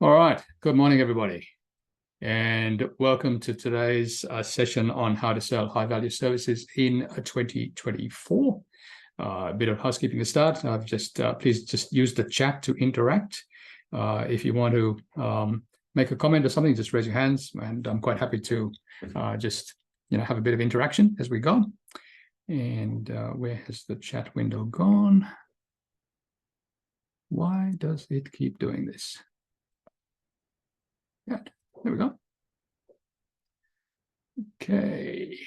All right. Good morning, everybody, and welcome to today's session on how to sell high-value services in 2024. A bit of housekeeping to start. Please just use the chat to interact. If you want to make a comment or something, just raise your hands, and I'm quite happy to just have a bit of interaction as we go. And where has the chat window gone? Why does it keep doing this? Good. There we go. Okay.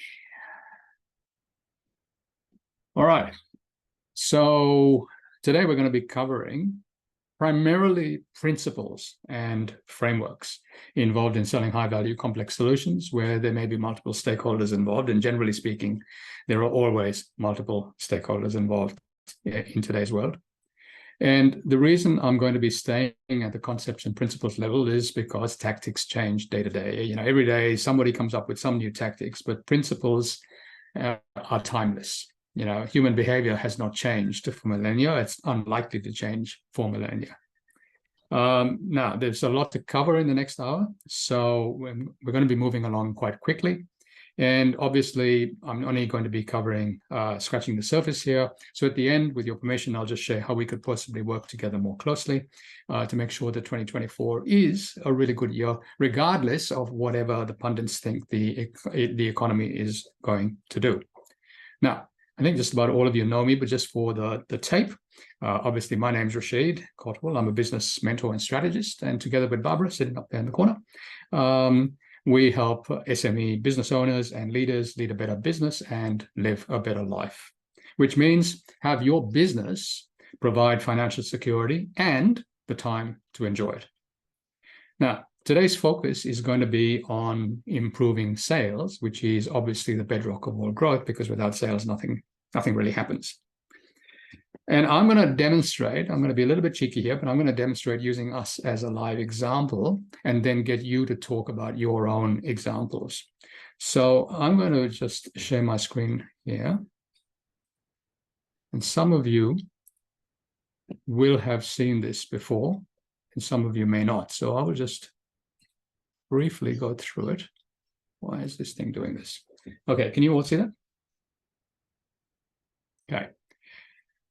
All right. So today we're going to be covering primarily principles and frameworks involved in selling high-value complex solutions where there may be multiple stakeholders involved. And generally speaking, there are always multiple stakeholders involved in today's world. And the reason I'm going to be staying at the concepts and principles level is because tactics change day to day. Every day somebody comes up with some new tactics, but principles are timeless. Human behavior has not changed for millennia. It's unlikely to change for millennia. Now, there's a lot to cover in the next hour, so we're going to be moving along quite quickly. And obviously, I'm only going to be covering scratching the surface here. So at the end, with your permission, I'll just share how we could possibly work together more closely to make sure that 2024 is a really good year, regardless of whatever the pundits think the economy is going to do. Now, I think just about all of you know me, but just for the tape, obviously, my name's Rashid Cotwell. I'm a business mentor and strategist, and together with Barbara, sitting up there in the corner, we help SME business owners and leaders lead a better business and live a better life, which means have your business provide financial security and the time to enjoy it. Now, today's focus is going to be on improving sales, which is obviously the bedrock of all growth, because without sales, nothing really happens. And I'm going to demonstrate, I'm going to be a little bit cheeky here, but I'm going to demonstrate using us as a live example and then get you to talk about your own examples. So I'm going to just share my screen here. And some of you will have seen this before, and some of you may not. So I will just briefly go through it. Why is this thing doing this? Okay, can you all see that? Okay.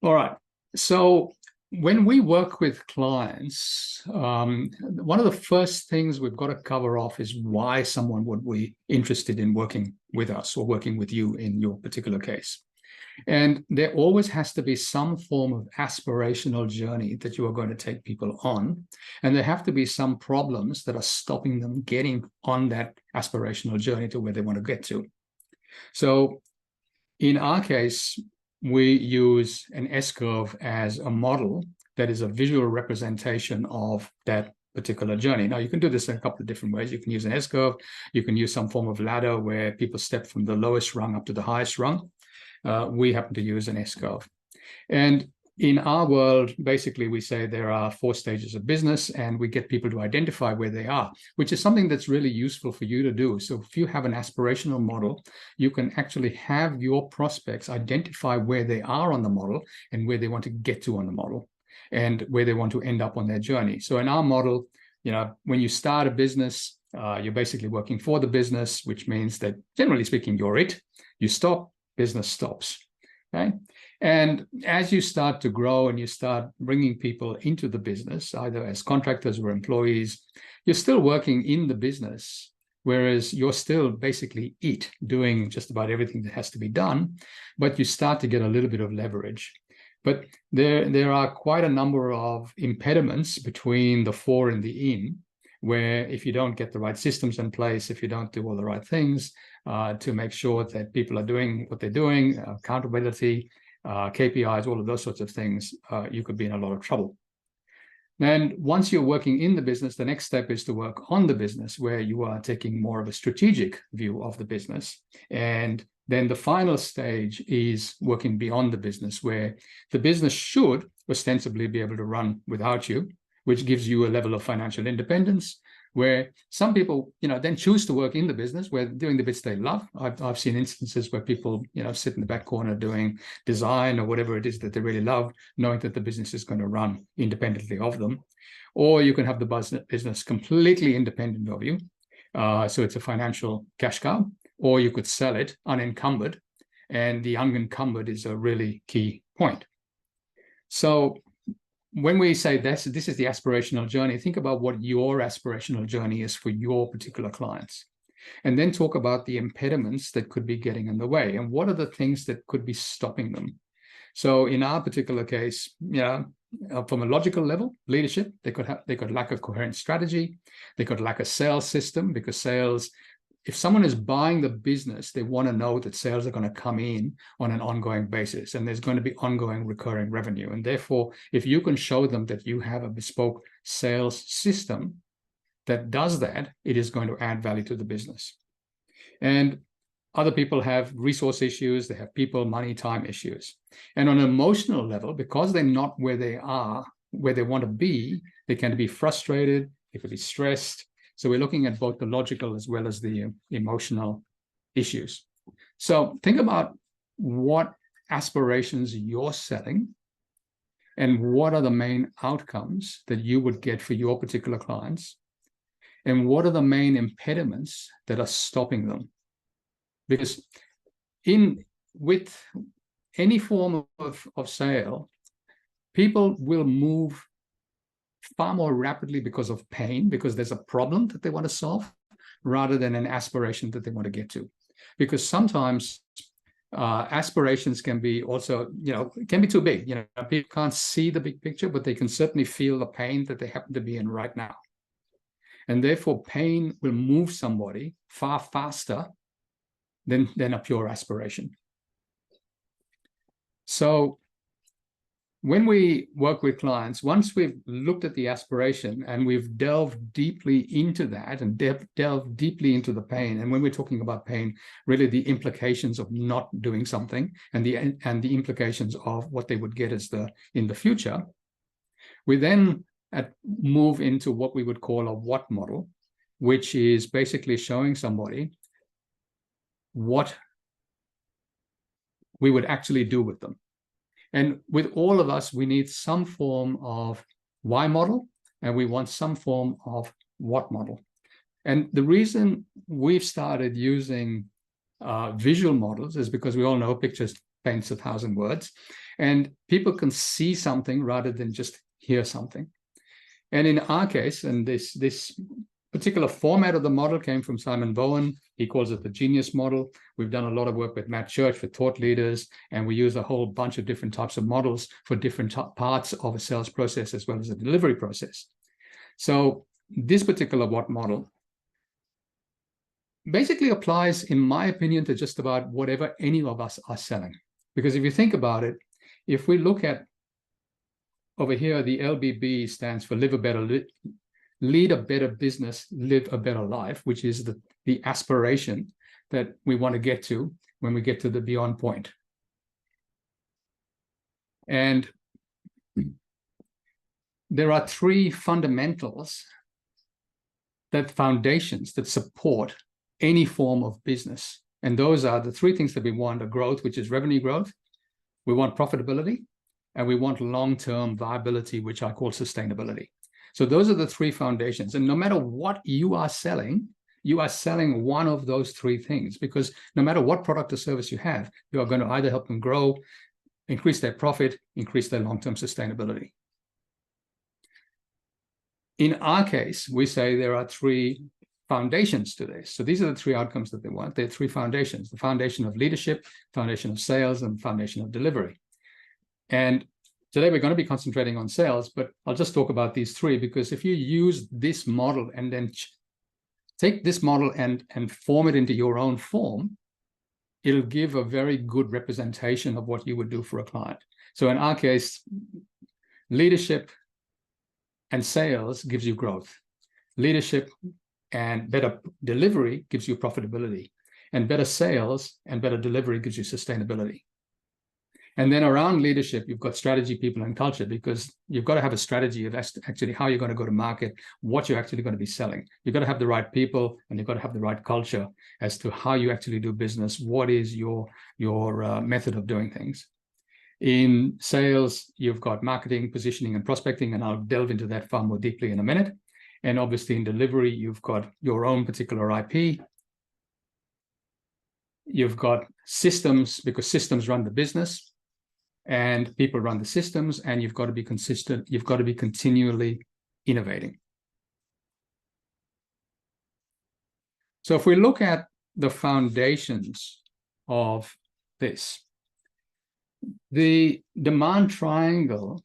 All right. So when we work with clients, one of the first things we've got to cover off is why someone would be interested in working with us or working with you in your particular case. And there always has to be some form of aspirational journey that you are going to take people on. And there have to be some problems that are stopping them getting on that aspirational journey to where they want to get to. So in our case, we use an S-curve as a model that is a visual representation of that particular journey. Now, you can do this in a couple of different ways. You can use an S-curve. You can use some form of ladder where people step from the lowest rung up to the highest rung. We happen to use an S-curve. And in our world, basically, we say there are 4 stages of business, and we get people to identify where they are, which is something that's really useful for you to do. So if you have an aspirational model, you can actually have your prospects identify where they are on the model and where they want to get to on the model and where they want to end up on their journey. So in our model, when you start a business, you're basically working for the business, which means that generally speaking, you're it. You stop, business stops. Okay. And as you start to grow and you start bringing people into the business, either as contractors or employees, you're still working in the business, whereas you're still basically it, doing just about everything that has to be done, but you start to get a little bit of leverage. But there are quite a number of impediments between the for and the in, where if you don't get the right systems in place, if you don't do all the right things to make sure that people are doing what they're doing, accountability, KPIs, all of those sorts of things, you could be in a lot of trouble. And once you're working in the business, the next step is to work on the business, where you are taking more of a strategic view of the business. And then the final stage is working beyond the business, where the business should ostensibly be able to run without you, which gives you a level of financial independence, where some people, then choose to work in the business where they're doing the bits they love. I've seen instances where people, sit in the back corner doing design or whatever it is that they really love, knowing that the business is going to run independently of them. Or you can have the business completely independent of you. So it's a financial cash cow, or you could sell it unencumbered. And the unencumbered is a really key point. So when we say this is the aspirational journey, think about what your aspirational journey is for your particular clients. And then talk about the impediments that could be getting in the way and what are the things that could be stopping them. So in our particular case, from a logical level, leadership, they could lack a coherent strategy. They could lack a sales system, because sales, if someone is buying the business, they want to know that sales are going to come in on an ongoing basis and there's going to be ongoing recurring revenue. And therefore, if you can show them that you have a bespoke sales system that does that, it is going to add value to the business. And other people have resource issues, they have people, money, time issues. And on an emotional level, because they're not where they are, where they want to be, they can be frustrated, they could be stressed. So we're looking at both the logical as well as the emotional issues. So think about what aspirations you're setting and what are the main outcomes that you would get for your particular clients, and what are the main impediments that are stopping them. Because with any form of sale, people will move far more rapidly because of pain, because there's a problem that they want to solve, rather than an aspiration that they want to get to. Because sometimes aspirations can be also, can be too big. People can't see the big picture, but they can certainly feel the pain that they happen to be in right now. And therefore, pain will move somebody far faster than a pure aspiration. So when we work with clients, once we've looked at the aspiration and we've delved deeply into that and delved deeply into the pain, and when we're talking about pain, really the implications of not doing something and the implications of what they would get in the future, we then move into what we would call a what model, which is basically showing somebody what we would actually do with them. And with all of us, we need some form of why model, and we want some form of what model. And the reason we've started using visual models is because we all know pictures paints 1,000 words, and people can see something rather than just hear something. And in our case, and this particular format of the model came from Simon Bowen. He calls it the genius model. We've done a lot of work with Matt Church for thought leaders, and we use a whole bunch of different types of models for different parts of a sales process as well as a delivery process. So this particular what model basically applies, in my opinion, to just about whatever any of us are selling. Because if you think about it, if we look at over here, the LBB stands for live a better, lead a better business, live a better life, which is the aspiration that we want to get to when we get to the beyond point. And there are three fundamentals, foundations that support any form of business. And those are the three things that we want: a growth, which is revenue growth. We want profitability, and we want long-term viability, which I call sustainability. So those are the three foundations. And no matter what you are selling one of those three things, because no matter what product or service you have, you are going to either help them grow, increase their profit, increase their long-term sustainability. In our case, we say there are three foundations to this. So these are the three outcomes that they want. There are three foundations: the foundation of leadership, foundation of sales, and foundation of delivery. And today we're going to be concentrating on sales, but I'll just talk about these three, because if you use this model and then take this model and form it into your own form, it'll give a very good representation of what you would do for a client. So in our case, leadership and sales gives you growth. Leadership and better delivery gives you profitability. And better sales and better delivery gives you sustainability. And then around leadership, you've got strategy, people, and culture, because you've got to have a strategy of actually how you're going to go to market, what you're actually going to be selling. You've got to have the right people, and you've got to have the right culture as to how you actually do business. What is your method of doing things? In sales, you've got marketing, positioning, and prospecting, and I'll delve into that far more deeply in a minute. And obviously in delivery, you've got your own particular IP. You've got systems, because systems run the business, and people run the systems, and you've got to be consistent. You've got to be continually innovating. So if we look at the foundations of this, the demand triangle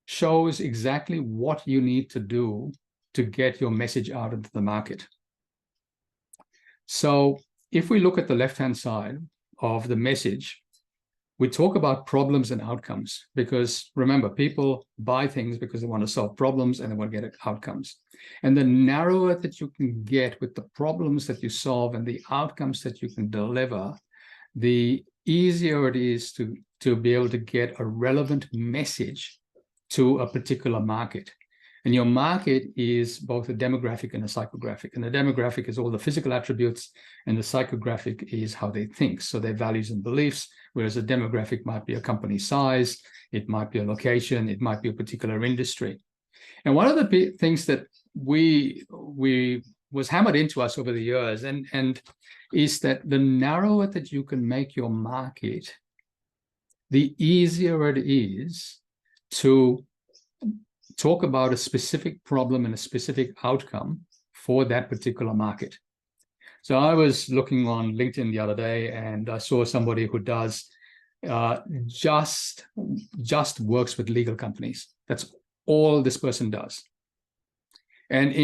shows exactly what you need to do to get your message out into the market. So if we look at the left-hand side of the message, we talk about problems and outcomes, because remember, people buy things because they want to solve problems and they want to get outcomes. And the narrower that you can get with the problems that you solve and the outcomes that you can deliver, the easier it is to be able to get a relevant message to a particular market. And your market is both a demographic and a psychographic. And the demographic is all the physical attributes, and the psychographic is how they think, so their values and beliefs, whereas a demographic might be a company size, it might be a location, it might be a particular industry. And one of the things that we was hammered into us over the years, and is that the narrower that you can make your market, the easier it is to talk about a specific problem and a specific outcome for that particular market. So I was looking on LinkedIn the other day, and I saw somebody who does just works with legal companies. That's all this person does. And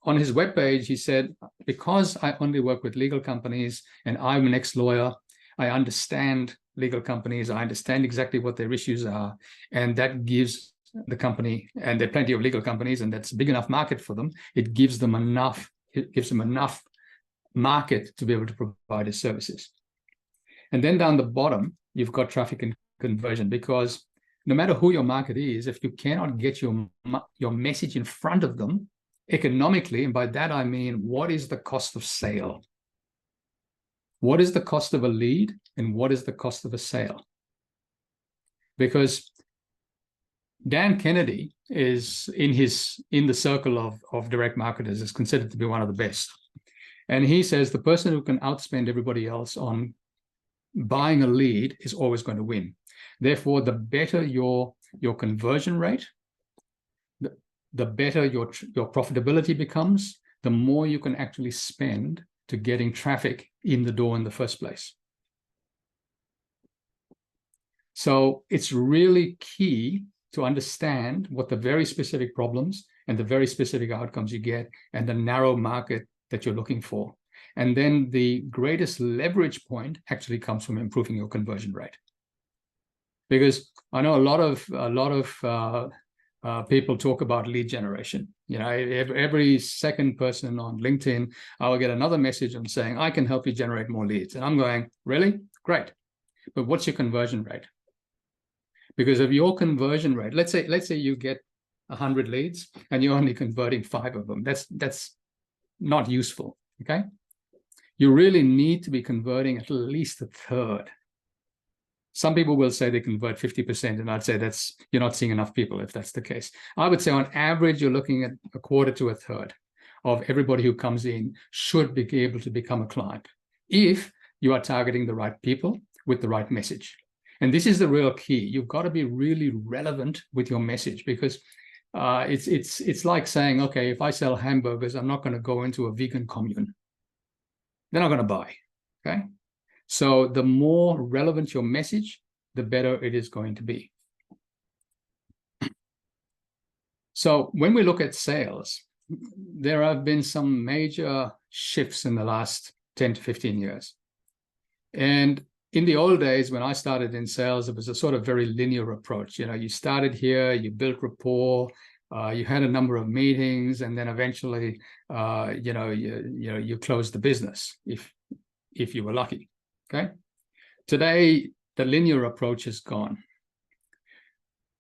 on his webpage, he said, because I only work with legal companies and I'm an ex-lawyer, I understand legal companies, I understand exactly what their issues are, and that gives the company, and there are plenty of legal companies, and that's a big enough market for them. It gives them enough market to be able to provide his services. And then down the bottom, you've got traffic and conversion, because no matter who your market is, if you cannot get your message in front of them economically, and by that I mean, what is the cost of sale? What is the cost of a lead, and what is the cost of a sale? Because Dan Kennedy is in the circle of direct marketers is considered to be one of the best. And he says the person who can outspend everybody else on buying a lead is always going to win. Therefore, the better your conversion rate, the better your profitability becomes, the more you can actually spend to getting traffic in the door in the first place. So it's really key to understand what the very specific problems and the very specific outcomes you get, and the narrow market that you're looking for. And then the greatest leverage point actually comes from improving your conversion rate. Because I know a lot of people talk about lead generation. You know, every second person on LinkedIn, I will get another message on saying, I can help you generate more leads. And I'm going, really? Great. But what's your conversion rate? Because of your conversion rate, let's say you get 100 leads and you're only converting 5 of them. That's not useful, okay? You really need to be converting at least a third. Some people will say they convert 50%, and I'd say you're not seeing enough people if that's the case. I would say on average, you're looking at a quarter to a third of everybody who comes in should be able to become a client if you are targeting the right people with the right message. And this is the real key. You've got to be really relevant with your message, because it's like saying, okay, if I sell hamburgers, I'm not going to go into a vegan commune. They're not going to buy, okay? So the more relevant your message, the better it is going to be. So when we look at sales, there have been some major shifts in the last 10 to 15 years. And in the old days, when I started in sales, it was a sort of very linear approach. You know, you started here, you built rapport, you had a number of meetings, and then eventually, you closed the business if you were lucky. Okay. Today, the linear approach is gone.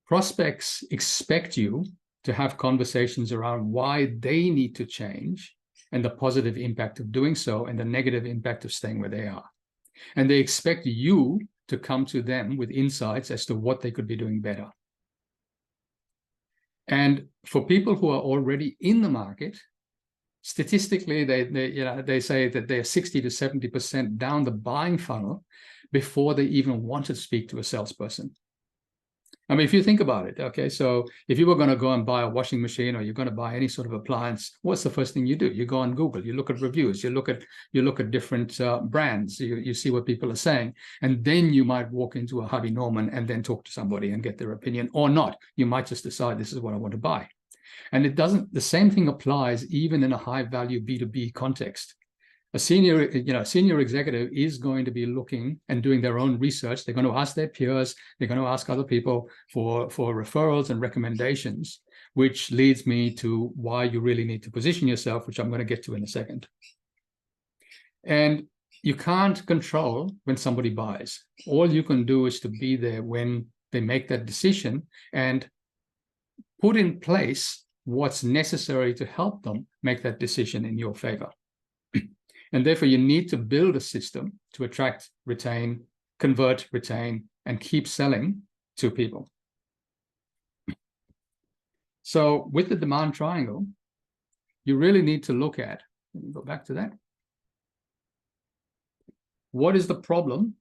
Prospects expect you to have conversations around why they need to change and the positive impact of doing so and the negative impact of staying where they are. And they expect you to come to them with insights as to what they could be doing better. And for people who are already in the market, statistically, they say that they're 60 to 70% down the buying funnel before they even want to speak to a salesperson. I mean, if you think about it, okay, so if you were going to go and buy a washing machine or you're going to buy any sort of appliance, what's the first thing you do? You go on Google, you look at reviews, you look at different brands, you see what people are saying, and then you might walk into a Harvey Norman and then talk to somebody and get their opinion, or not. You might just decide this is what I want to buy. And the same thing applies even in a high value B2B context. A senior executive is going to be looking and doing their own research. They're going to ask their peers. They're going to ask other people for referrals and recommendations, which leads me to why you really need to position yourself, which I'm going to get to in a second. And you can't control when somebody buys. All you can do is to be there when they make that decision and put in place what's necessary to help them make that decision in your favor. And therefore, you need to build a system to attract, retain, convert, retain, and keep selling to people. So with the demand triangle, you really need to look at, let me go back to that. What is the problem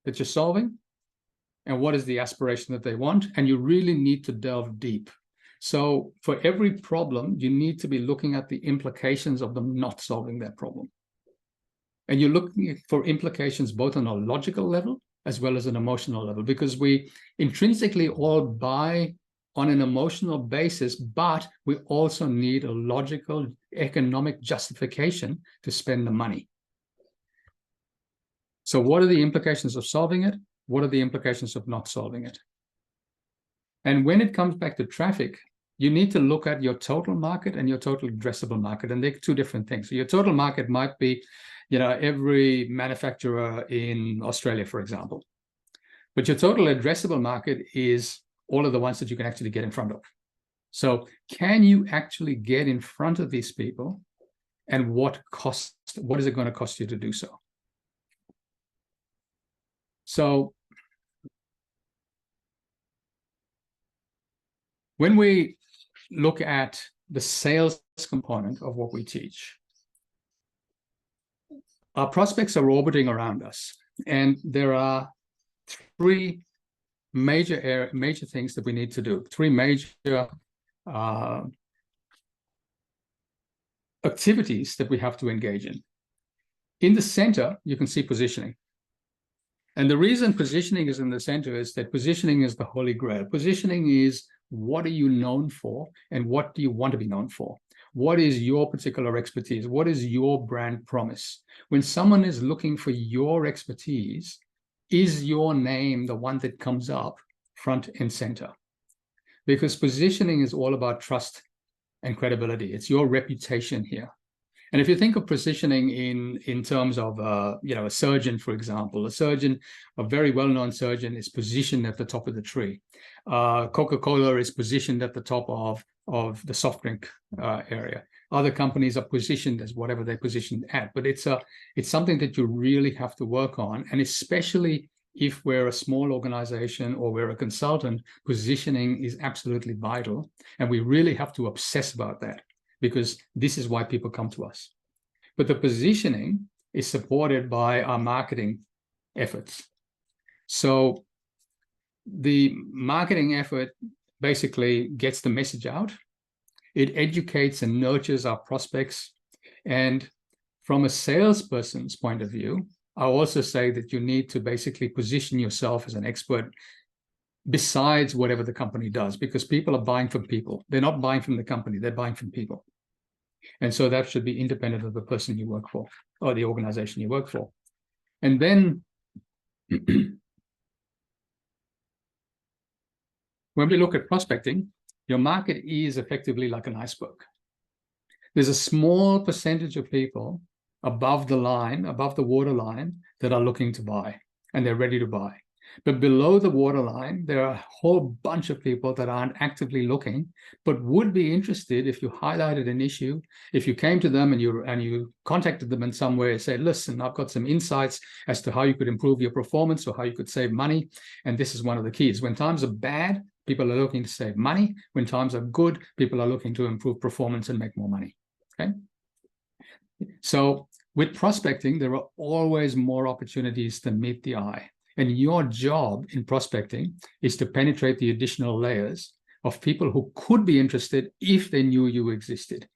that you're solving? And what is the aspiration that they want? And you really need to delve deep. So for every problem, you need to be looking at the implications of them not solving that problem. And you're looking for implications both on a logical level as well as an emotional level, because we intrinsically all buy on an emotional basis, but we also need a logical economic justification to spend the money. So what are the implications of solving it? What are the implications of not solving it? And when it comes back to traffic, you need to look at your total market and your total addressable market, and they're two different things. So your total market might be, every manufacturer in Australia, for example. But your total addressable market is all of the ones that you can actually get in front of. So can you actually get in front of these people, and what is it going to cost you to do so? So when we look at the sales component of what we teach, our prospects are orbiting around us, and there are three major things that we need to do, three major activities that we have to engage in. In the center, you can see positioning. And the reason positioning is in the center is that positioning is the holy grail. Positioning is, what are you known for, and what do you want to be known for? What is your particular expertise? What is your brand promise? When someone is looking for your expertise, is your name the one that comes up front and center? Because positioning is all about trust and credibility. It's your reputation here. And if you think of positioning in terms of a surgeon, for example, a very well-known surgeon, is positioned at the top of the tree. Coca-Cola is positioned at the top of the soft drink area. Other companies are positioned as whatever they're positioned at, but it's something that you really have to work on, and especially if we're a small organization or we're a consultant, positioning is absolutely vital, and we really have to obsess about that, because this is why people come to us. But the positioning is supported by our marketing efforts. So the marketing effort basically gets the message out. It educates and nurtures our prospects. And from a salesperson's point of view, I also say that you need to basically position yourself as an expert besides whatever the company does, because people are buying from people. They're not buying from the company, they're buying from people. And so that should be independent of the person you work for or the organization you work for. And then when we look at prospecting, your market is effectively like an iceberg. There's a small percentage of people above the line, above the waterline, that are looking to buy, and they're ready to buy. But below the waterline, there are a whole bunch of people that aren't actively looking, but would be interested if you highlighted an issue, if you came to them and you contacted them in some way and said, listen, I've got some insights as to how you could improve your performance or how you could save money. And this is one of the keys. When times are bad, people are looking to save money. When times are good, people are looking to improve performance and make more money. Okay. So with prospecting, there are always more opportunities than meet the eye. And your job in prospecting is to penetrate the additional layers of people who could be interested if they knew you existed,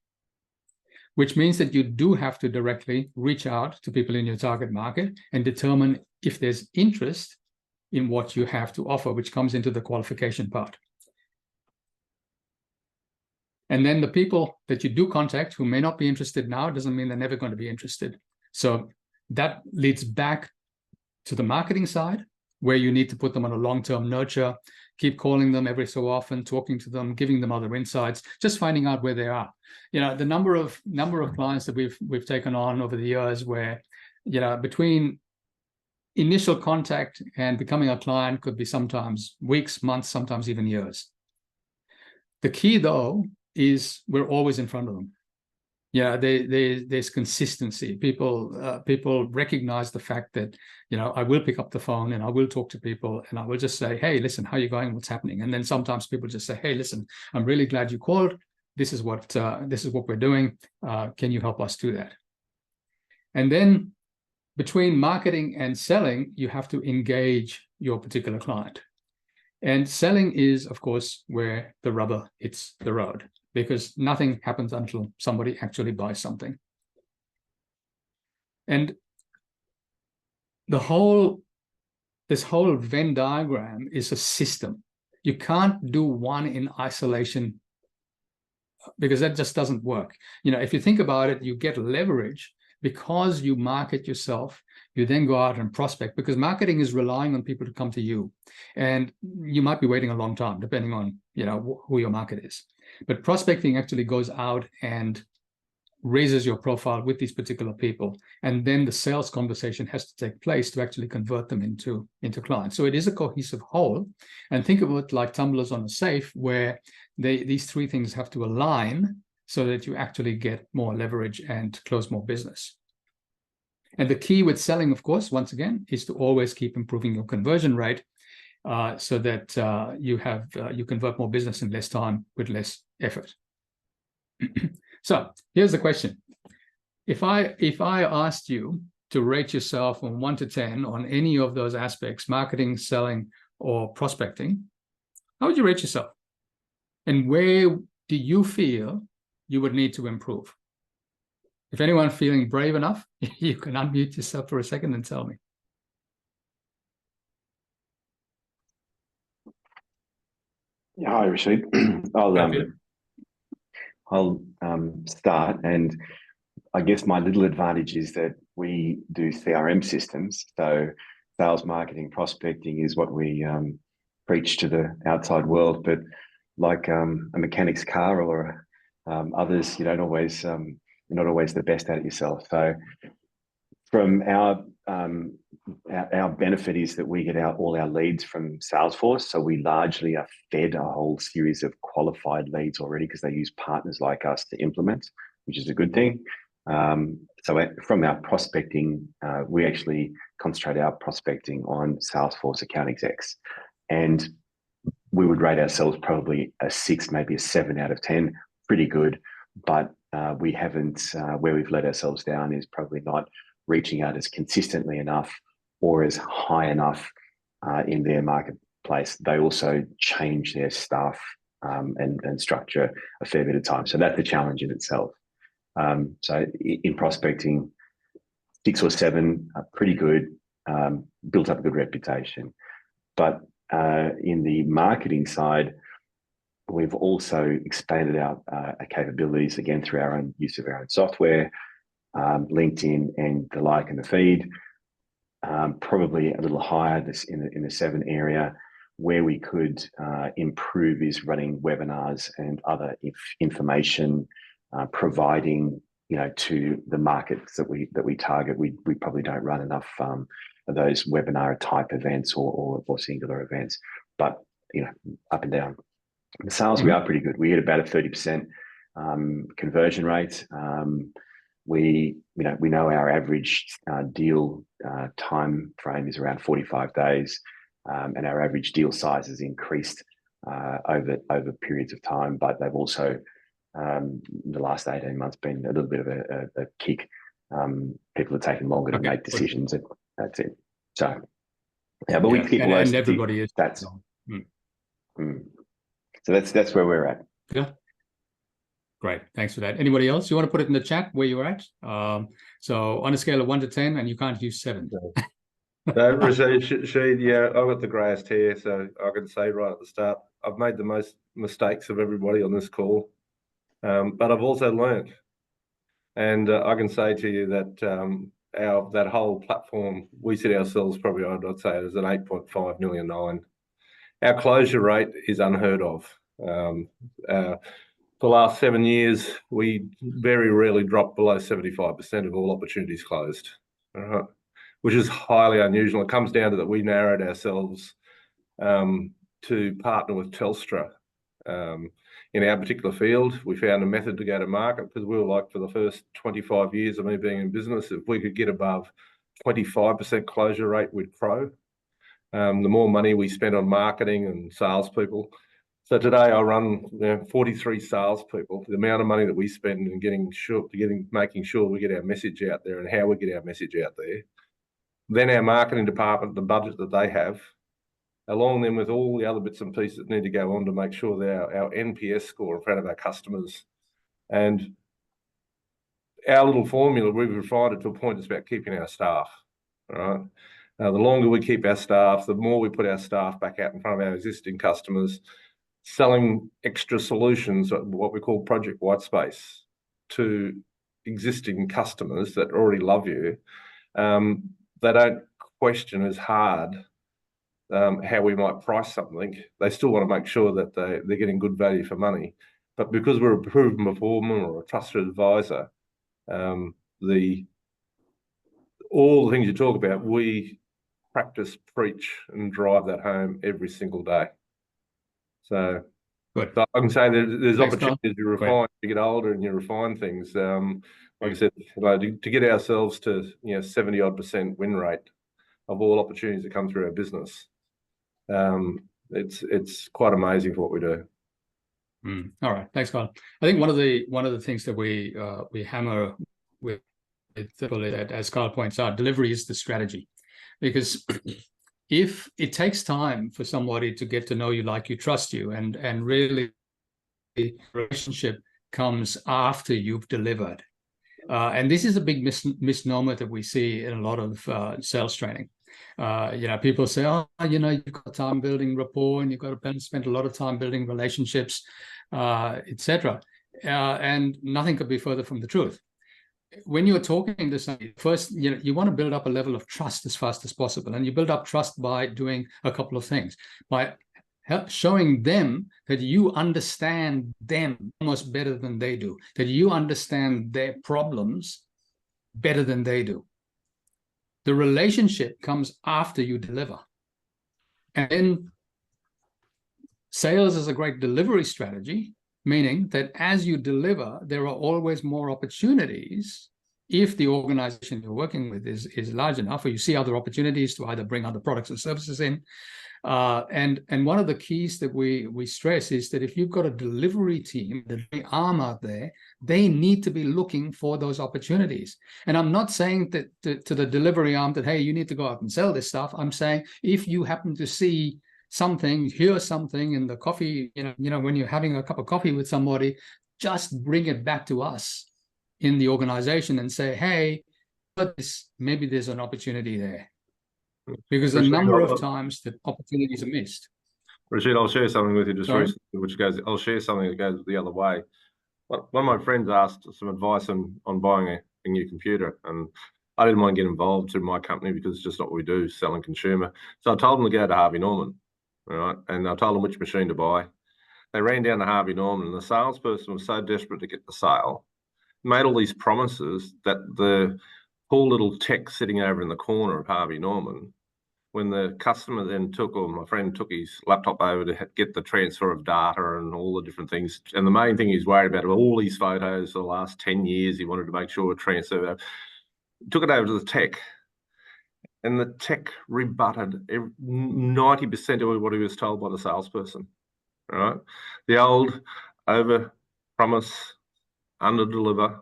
which means that you do have to directly reach out to people in your target market and determine if there's interest in what you have to offer, which comes into the qualification part. And then the people that you do contact who may not be interested now doesn't mean they're never going to be interested. So that leads back to the marketing side, where you need to put them on a long-term nurture, keep calling them every so often, talking to them, giving them other insights, just finding out where they are. The number of clients that we've taken on over the years where, between initial contact and becoming a client could be sometimes weeks, months, sometimes even years. The key, though, is we're always in front of them. There's consistency. People recognize the fact that, I will pick up the phone and I will talk to people and I will just say, hey, listen, how are you going? What's happening? And then sometimes people just say, hey, listen, I'm really glad you called. This is what we're doing. Can you help us do that? And then between marketing and selling, you have to engage your particular client. And selling is, of course, where the rubber hits the road, because nothing happens until somebody actually buys something. And this whole Venn diagram is a system. You can't do one in isolation because that just doesn't work. If you think about it, you get leverage because you market yourself. You then go out and prospect, because marketing is relying on people to come to you. And you might be waiting a long time, depending on, who your market is. But prospecting actually goes out and raises your profile with these particular people. And then the sales conversation has to take place to actually convert them into clients. So it is a cohesive whole. And think of it like tumblers on a safe, where these three things have to align so that you actually get more leverage and close more business. And the key with selling, of course, once again, is to always keep improving your conversion rate so that you convert more business in less time with less effort. So here's the question. If I asked you to rate yourself on 1 to 10 on any of those aspects, marketing, selling, or prospecting, how would you rate yourself? And where do you feel you would need to improve? If anyone feeling brave enough, you can unmute yourself for a second and tell me. Hi, Rashid. I'll start, and I guess my little advantage is that we do CRM systems. So sales, marketing, prospecting is what we preach to the outside world. But like a mechanic's car or others, you're not always the best at it yourself. So from our benefit is that we get all our leads from Salesforce. So we largely are fed a whole series of qualified leads already because they use partners like us to implement, which is a good thing. So from our prospecting, we actually concentrate our prospecting on Salesforce account execs. And we would rate ourselves probably a 6, maybe a 7 out of 10, pretty good. But we haven't, where we've let ourselves down is probably not reaching out as consistently enough or as high enough in their marketplace. They also change their staff and structure a fair bit of time. So that's a challenge in itself. So in prospecting, 6 or 7 are pretty good, built up a good reputation. But in the marketing side, we've also expanded our capabilities, again, through our own use of our own software, LinkedIn and the like in the feed, probably a little higher in the 7 area. Where we could improve is running webinars and other information providing, to the markets that we target. We probably don't run enough those webinar type events or singular events. But up and down. The sales, we are pretty good. We hit about a 30% conversion rate. We know our average deal time frame is around 45 days, and our average deal size has increased over periods of time. But they've also, the last 18 months, been a little bit of a kick. People are taking longer to make decisions, and that's it. So, but we keep all those. And everybody is. That's. So that's where we're at. Yeah. Great. Thanks for that. Anybody else? You want to put it in the chat where you're at? So on a scale of 1 to 10, and you can't use 7. Rashid, yeah, I've got the greyest hair, so I can say right at the start, I've made the most mistakes of everybody on this call, but I've also learned. And I can say to you that that whole platform, we set ourselves probably, I'd say, as an 8.5, nearly a 9. Our closure rate is unheard of. For the last 7 years, we very rarely drop below 75% of all opportunities closed, which is highly unusual. It comes down to that we narrowed ourselves to partner with Telstra. In our particular field, we found a method to go to market because we were like, for the first 25 years of me being in business, if we could get above 25% closure rate, we'd pro. The more money we spent on marketing and salespeople. So today I run 43 salespeople. The amount of money that we spend in making sure we get our message out there and how we get our message out there. Then our marketing department, the budget that they have, along then with all the other bits and pieces that need to go on to make sure that our NPS score in front of our customers. And our little formula, we've refined it to a point that's about keeping our staff, right? The longer we keep our staff, the more we put our staff back out in front of our existing customers, selling extra solutions, what we call Project White Space, to existing customers that already love you. They don't question as hard how we might price something. They still want to make sure that they're getting good value for money. But because we're a proven performer or a trusted advisor, all the things you talk about, we practice, preach, and drive that home every single day. So, good. So I can say that there's opportunities to refine. You get older and you refine things. Like I said, to get ourselves to 70-odd% win rate of all opportunities that come through our business, it's quite amazing for what we do. All right, thanks, Carl. I think one of the things that we hammer with, as Carl points out, delivery is the strategy, because if it takes time for somebody to get to know you, like you, trust you, and really the relationship comes after you've delivered. And this is a big misnomer that we see in a lot of sales training. People say, you've got time building rapport and you've got to spend a lot of time building relationships, etc. And nothing could be further from the truth. When you're talking to somebody, first, you want to build up a level of trust as fast as possible. And you build up trust by doing a couple of things. By showing them that you understand them almost better than they do, that you understand their problems better than they do. The relationship comes after you deliver. And then sales is a great delivery strategy, meaning that as you deliver, there are always more opportunities if the organization you're working with is large enough, or you see other opportunities to either bring other products and services in. And one of the keys that we stress is that if you've got a delivery team, the arm out there, they need to be looking for those opportunities. And I'm not saying that to the delivery arm that, hey, you need to go out and sell this stuff. I'm saying if you happen to see something, hear something in the coffee, when you're having a cup of coffee with somebody, just bring it back to us in the organization and say, hey, maybe there's an opportunity there. Because a number of times the opportunities are missed. Rashid, I'll share something with you just recently, I'll share something that goes the other way. One of my friends asked some advice on buying a new computer, and I didn't want to get involved through my company because it's just not what we do, selling consumer. So I told them to go to Harvey Norman, right? And I told them which machine to buy. They ran down to Harvey Norman, and the salesperson was so desperate to get the sale, made all these promises that the poor little tech sitting over in the corner of Harvey Norman. When the customer then took, or my friend took his laptop over to get the transfer of data and all the different things, and the main thing he's worried about are all these photos for the last 10 years, he wanted to make sure it transferred, took it over to the tech, and the tech rebutted 90% of what he was told by the salesperson, right? The old over-promise, under-deliver.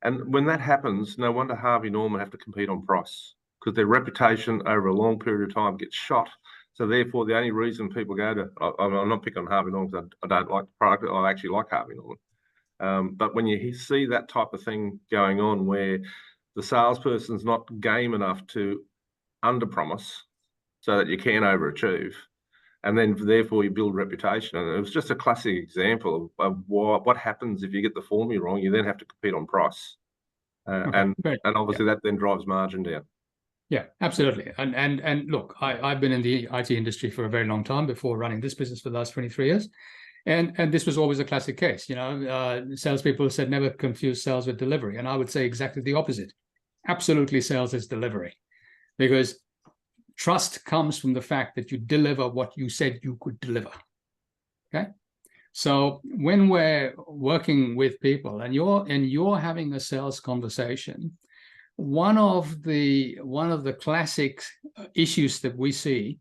And when that happens, no wonder Harvey Norman have to compete on price, because their reputation over a long period of time gets shot. So therefore, the only reason people go to, I'm not picking on Harvey Norman because I don't like the product, I actually like Harvey Norman. But when you see that type of thing going on where the salesperson's not game enough to under-promise so that you can overachieve, and then therefore you build reputation. And it was just a classic example of what happens if you get the formula wrong. You then have to compete on price. And obviously that then drives margin down. Yeah, absolutely. And look, I've been in the IT industry for a very long time before running this business for the last 23 years. And this was always a classic case. Salespeople said never confuse sales with delivery. And I would say exactly the opposite. Absolutely, sales is delivery. Because trust comes from the fact that you deliver what you said you could deliver. Okay? So when we're working with people and you're having a sales conversation, one of the classic issues that we see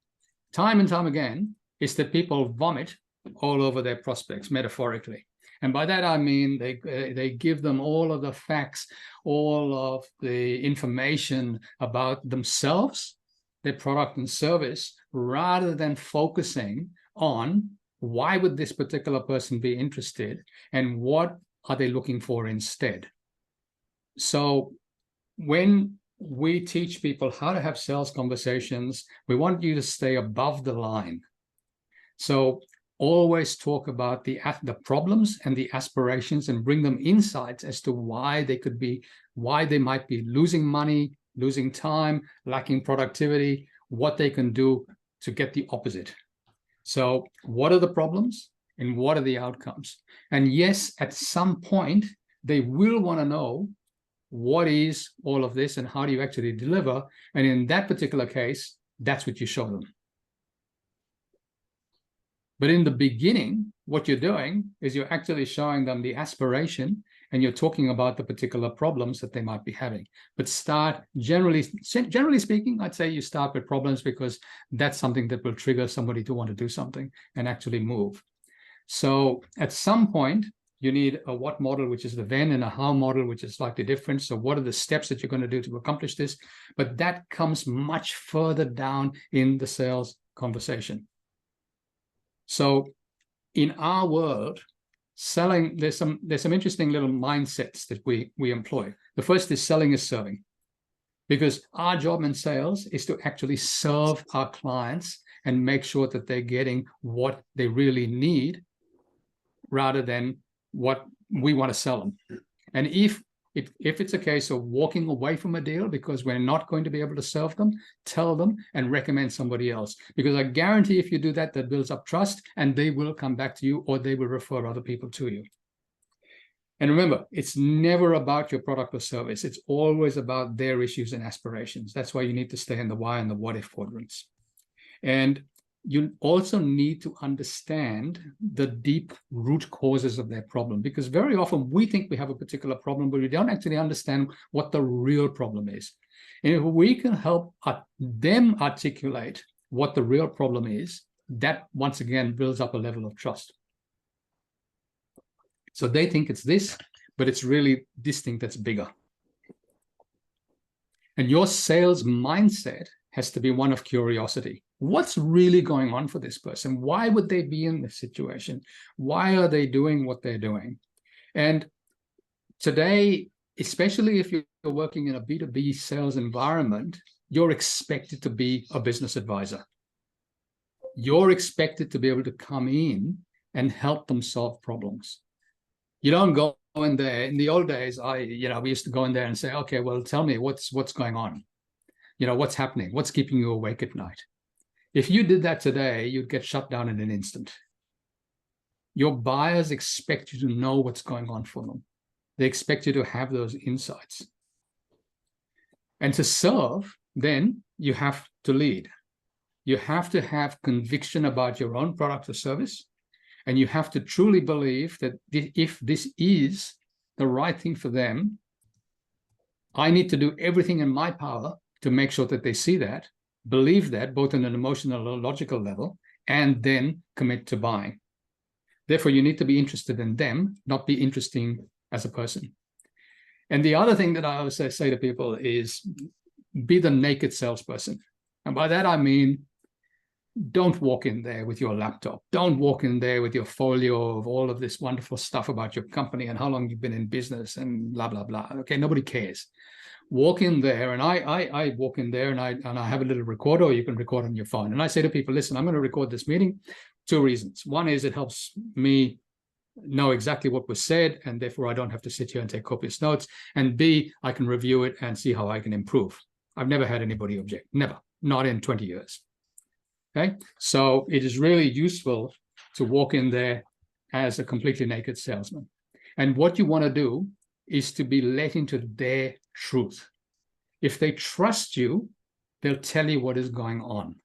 time and time again is that people vomit all over their prospects, metaphorically. And by that I mean they give them all of the facts, all of the information about themselves, their product and service, rather than focusing on why would this particular person be interested and what are they looking for instead. So when we teach people how to have sales conversations, we want you to stay above the line. So always talk about the problems and the aspirations and bring them insights as to why they might be losing money, losing time, lacking productivity, what they can do to get the opposite. So what are the problems and what are the outcomes? And yes, at some point, they will want to know what is all of this and how do you actually deliver? And in that particular case, that's what you show them. But in the beginning, what you're doing is you're actually showing them the aspiration and you're talking about the particular problems that they might be having. But generally speaking, I'd say you start with problems because that's something that will trigger somebody to want to do something and actually move. So at some point, you need a what model, which is the when, and a how model, which is slightly different. So what are the steps that you're going to do to accomplish this? But that comes much further down in the sales conversation. So in our world, selling, there's some interesting little mindsets that we employ. The first is selling is serving, because our job in sales is to actually serve our clients and make sure that they're getting what they really need rather than what we want to sell them. And if it's a case of walking away from a deal because we're not going to be able to serve them, tell them and recommend somebody else. Because I guarantee if you do that, that builds up trust and they will come back to you or they will refer other people to you. And remember, it's never about your product or service. It's always about their issues and aspirations. That's why you need to stay in the why and the what if quadrants. And you also need to understand the deep root causes of their problem, because very often we think we have a particular problem, but we don't actually understand what the real problem is. And if we can help them articulate what the real problem is, that once again builds up a level of trust. So they think it's this, but it's really this thing that's bigger. And your sales mindset has to be one of curiosity. What's really going on for this person? Why would they be in this situation? Why are they doing what they're doing? And today, especially if you're working in a B2B sales environment, you're expected to be a business advisor. You're expected to be able to come in and help them solve problems. You don't go in there. In the old days, we used to go in there and say, okay, well, tell me what's going on. What's happening? What's keeping you awake at night? If you did that today, you'd get shut down in an instant. Your buyers expect you to know what's going on for them. They expect you to have those insights. And to serve, then you have to lead. You have to have conviction about your own product or service. And you have to truly believe that if this is the right thing for them, I need to do everything in my power to make sure that they see that, believe that, both on an emotional or logical level, and then commit to buying. Therefore, you need to be interested in them, not be interesting as a person. And the other thing that I always say to people is be the naked salesperson. And by that, I mean, don't walk in there with your laptop. Don't walk in there with your folio of all of this wonderful stuff about your company and how long you've been in business and blah, blah, blah. Okay, nobody cares. Walk in there, and I walk in there and I have a little recorder, or you can record on your phone. And I say to people, listen, I'm going to record this meeting. 2 reasons. One is it helps me know exactly what was said, and therefore I don't have to sit here and take copious notes. And B, I can review it and see how I can improve. I've never had anybody object, never, not in 20 years. Okay, so it is really useful to walk in there as a completely naked salesman. And what you want to do is to be let into their truth. If they trust you, they'll tell you what is going on.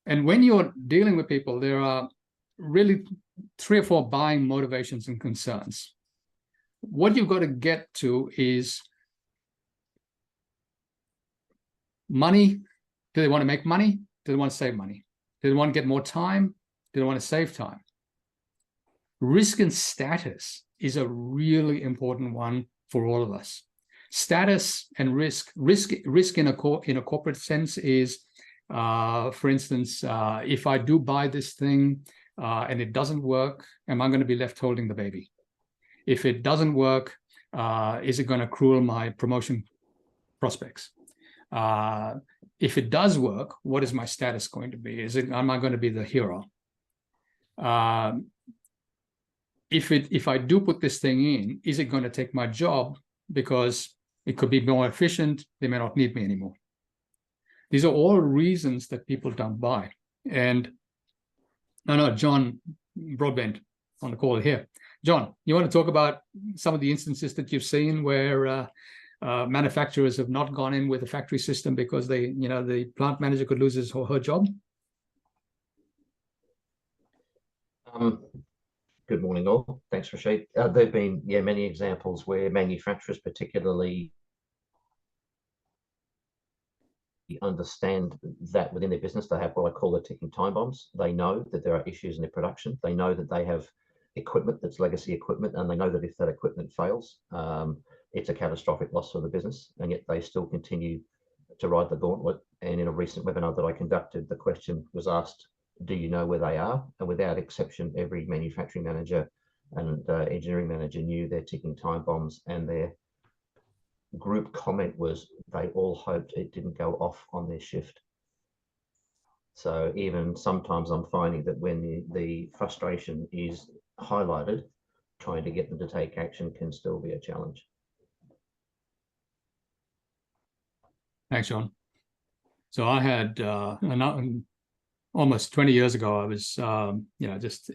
And when you're dealing with people, there are really 3 or 4 buying motivations and concerns. What you've got to get to is money. Do they want to make money? Do they want to save money? Do they want to get more time? Do they want to save time? Risk and status is a really important one for all of us. Status and risk in a corporate sense is, for instance, if I do buy this thing and it doesn't work, am I going to be left holding the baby? If it doesn't work, is it going to cruel my promotion prospects? If it does work, what is my status going to be? Am I going to be the hero? If I do put this thing in, is it going to take my job because it could be more efficient? They may not need me anymore. These are all reasons that people don't buy. And I know John Broadbent on the call here. John, you want to talk about some of the instances that you've seen where manufacturers have not gone in with a factory system because the plant manager could lose his or her job? Good morning, all. Thanks, Rashid. There have been many examples where manufacturers particularly understand that within their business they have what I call the ticking time bombs. They know that there are issues in their production. They know that they have equipment that's legacy equipment, and they know that if that equipment fails, it's a catastrophic loss for the business, and yet they still continue to ride the gauntlet. And in a recent webinar that I conducted, the question was asked, do you know where they are? And without exception, every manufacturing manager and engineering manager knew their ticking time bombs, and their group comment was they all hoped it didn't go off on their shift. So even sometimes I'm finding that when the frustration is highlighted, trying to get them to take action can still be a challenge. Thanks, John. So I had almost 20 years ago, I was just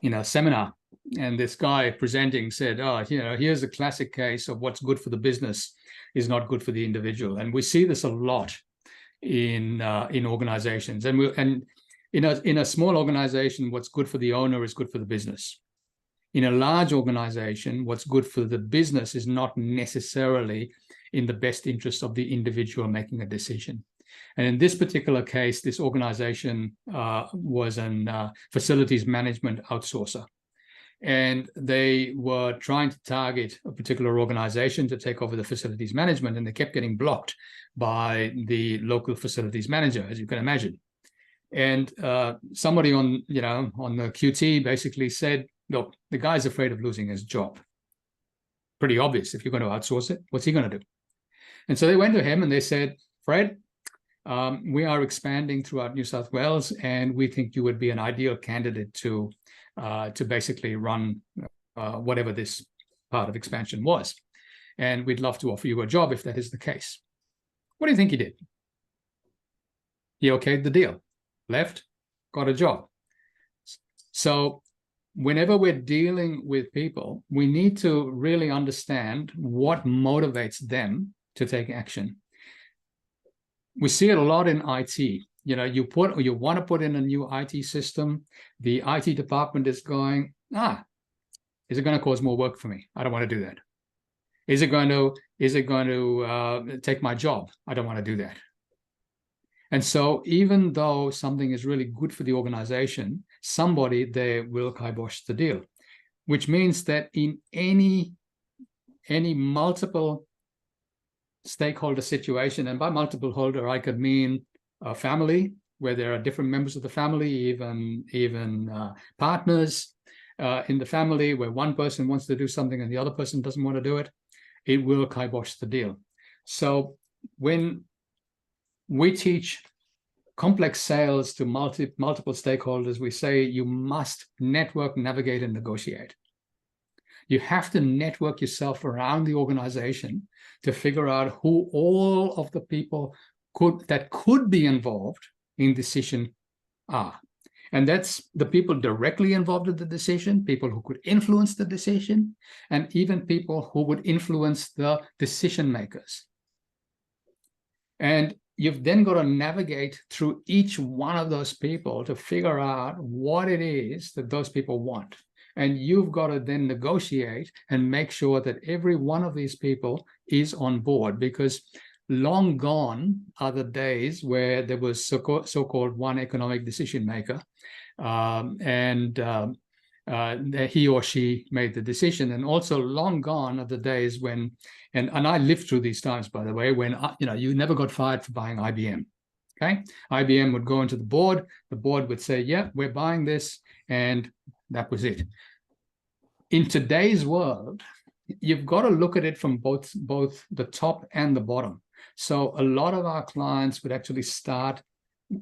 in a seminar, and this guy presenting said, here's a classic case of what's good for the business is not good for the individual. And we see this a lot in organizations. And in a small organization, what's good for the owner is good for the business. In a large organization, what's good for the business is not necessarily in the best interest of the individual making a decision. And in this particular case, this organization was a facilities management outsourcer. And they were trying to target a particular organization to take over the facilities management, and they kept getting blocked by the local facilities manager, as you can imagine. And somebody on the QT basically said, look, the guy's afraid of losing his job. Pretty obvious. If you're going to outsource it, what's he going to do? And so they went to him and they said, Fred, we are expanding throughout New South Wales, and we think you would be an ideal candidate to basically run whatever this part of expansion was. And we'd love to offer you a job if that is the case. What do you think he did? He okayed the deal, left, got a job. So whenever we're dealing with people, we need to really understand what motivates them to take action. We see it a lot in IT. You know, you want to put in a new IT system. The IT department is going, is it going to cause more work for me? I don't want to do that. Is it going to take my job? I don't want to do that. And so even though something is really good for the organization, somebody there will kibosh the deal, which means that in any multiple stakeholder situation, and by multiple holder, I could mean a family where there are different members of the family, even partners in the family where one person wants to do something and the other person doesn't want to do it, it will kibosh the deal. So when we teach complex sales to multiple stakeholders, we say you must network, navigate, and negotiate. You have to network yourself around the organization to figure out who all of the people that could be involved in decision are. And that's the people directly involved in the decision, people who could influence the decision, and even people who would influence the decision makers. And you've then got to navigate through each one of those people to figure out what it is that those people want. And you've got to then negotiate and make sure that every one of these people is on board, because long gone are the days where there was so-called one economic decision maker, he or she made the decision. And also long gone are the days when, and I lived through these times, by the way, when you never got fired for buying IBM. Okay, IBM would go into the board would say, yeah, we're buying this, and that was it. In today's world, you've got to look at it from both the top and the bottom. So a lot of our clients would actually start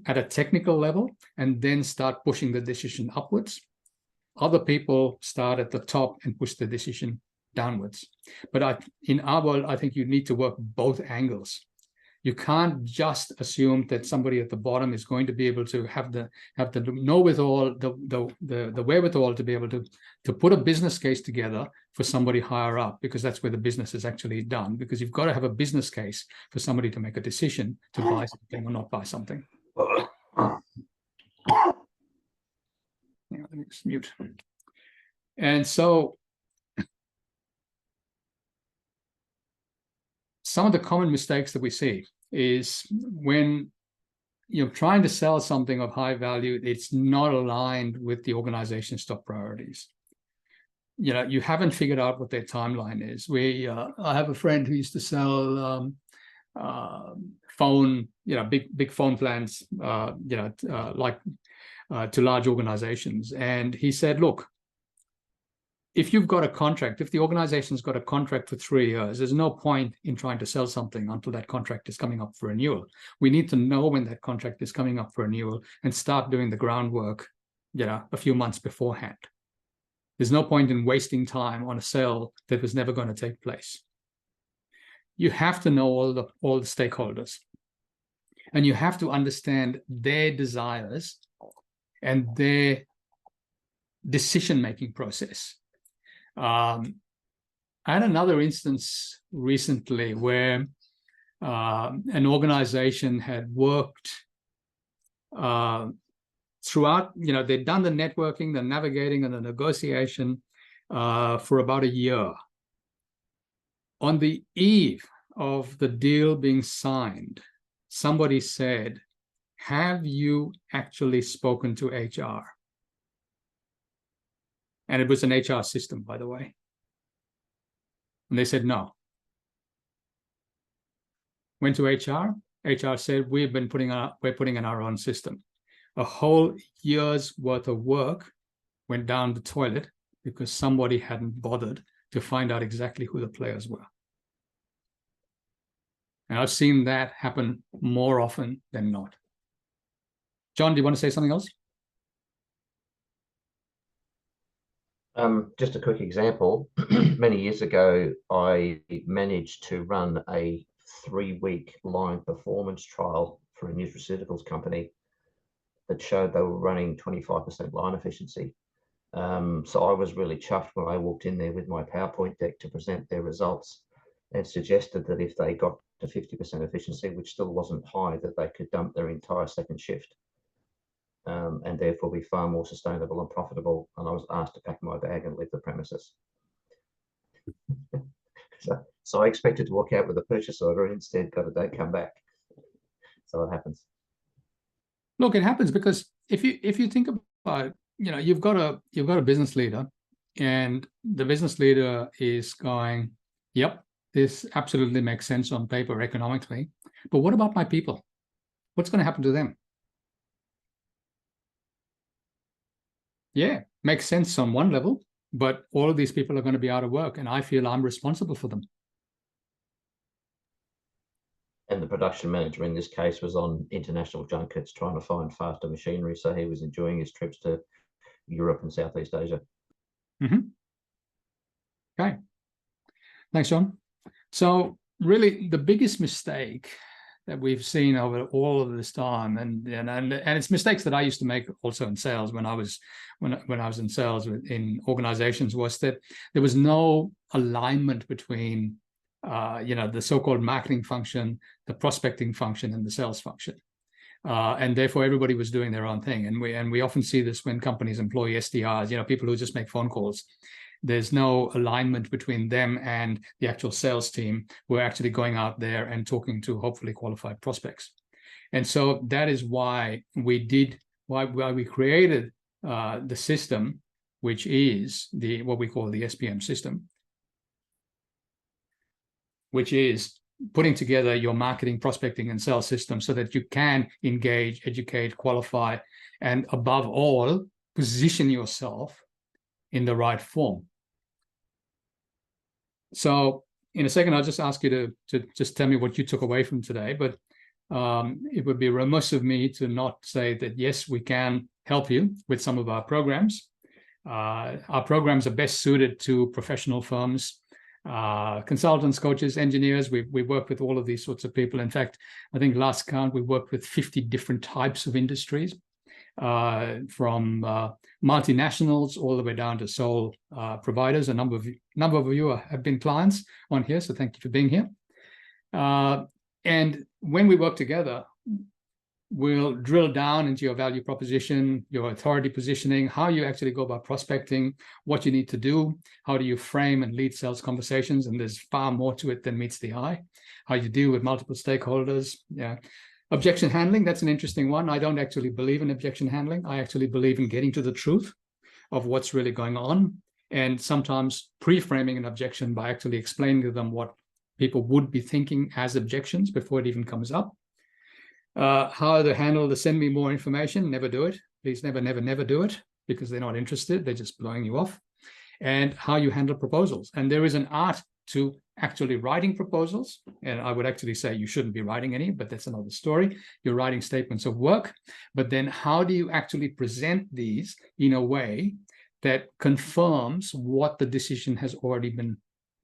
at a technical level and then start pushing the decision upwards. Other people start at the top and push the decision downwards. But in our world, I think you need to work both angles. You can't just assume that somebody at the bottom is going to be able to have the know-withal, the wherewithal to be able to put a business case together for somebody higher up, because that's where the business is actually done. Because you've got to have a business case for somebody to make a decision to buy something or not buy something. Yeah, let me just mute. And so some of the common mistakes that we see is when you're trying to sell something of high value, it's not aligned with the organization's top priorities. You haven't figured out what their timeline is. I have a friend who used to sell phone, big phone plans, to large organizations. And he said, look, if you've got a contract, if the organization's got a contract for 3 years, there's no point in trying to sell something until that contract is coming up for renewal. We need to know when that contract is coming up for renewal and start doing the groundwork, a few months beforehand. There's no point in wasting time on a sale that was never going to take place. You have to know all the stakeholders, and you have to understand their desires and their decision-making process. I had another instance recently where an organization had worked throughout, they'd done the networking, the navigating, and the negotiation for about a year. On the eve of the deal being signed, somebody said, have you actually spoken to HR? And it was an HR system, by the way. And they said no. Went to HR. HR said, we're putting in our own system. A whole year's worth of work went down the toilet because somebody hadn't bothered to find out exactly who the players were. And I've seen that happen more often than not. John, do you want to say something else? Just a quick example. Many years ago, I managed to run a 3-week line performance trial for a nutraceuticals company that showed they were running 25% line efficiency. So I was really chuffed when I walked in there with my PowerPoint deck to present their results, and suggested that if they got to 50% efficiency, which still wasn't high, that they could dump their entire second shift, and therefore be far more sustainable and profitable. And I was asked to pack my bag and leave the premises. So I expected to walk out with a purchase order, and instead got a "don't come back." So it happens. Look, it happens because if you think about, you've got a business leader, and the business leader is going, yep, this absolutely makes sense on paper economically, but what about my people? What's going to happen to them? Yeah, makes sense on one level, but all of these people are going to be out of work, and I feel I'm responsible for them. And the production manager in this case was on international junkets trying to find faster machinery, so he was enjoying his trips to Europe and Southeast Asia. Okay, thanks, John. So really, the biggest mistake that we've seen over all of this time, and it's mistakes that I used to make also in sales when I was in sales in organizations, was that there was no alignment between the so-called marketing function, the prospecting function, and the sales function. And therefore everybody was doing their own thing. And we often see this when companies employ SDRs, people who just make phone calls. There's no alignment between them and the actual sales team who are actually going out there and talking to hopefully qualified prospects. And so that is why we created the system, which is what we call the SPM system, which is putting together your marketing, prospecting, and sales system so that you can engage, educate, qualify, and above all, position yourself in the right form. So in a second, I'll just ask you to just tell me what you took away from today, but it would be remiss of me to not say that, yes, we can help you with some of our programs. Our programs are best suited to professional firms, consultants, coaches, engineers. We work with all of these sorts of people. In fact, I think last count, we worked with 50 different types of industries, from multinationals all the way down to sole providers. A number of you have been clients on here, so thank you for being here. And when we work together, we'll drill down into your value proposition, your authority positioning, how you actually go about prospecting, what you need to do, how do you frame and lead sales conversations, and there's far more to it than meets the eye, how you deal with multiple stakeholders. Yeah. Objection handling, that's an interesting one. I don't actually believe in objection handling. I actually believe in getting to the truth of what's really going on, and sometimes pre-framing an objection by actually explaining to them what people would be thinking as objections before it even comes up. How to handle the send me more information, never do it. Please never do it, because they're not interested. They're just blowing you off. And how you handle proposals. And there is an art to actually writing proposals. And I would actually say you shouldn't be writing any, but that's another story. You're writing statements of work. But then how do you actually present these in a way that confirms what the decision has already been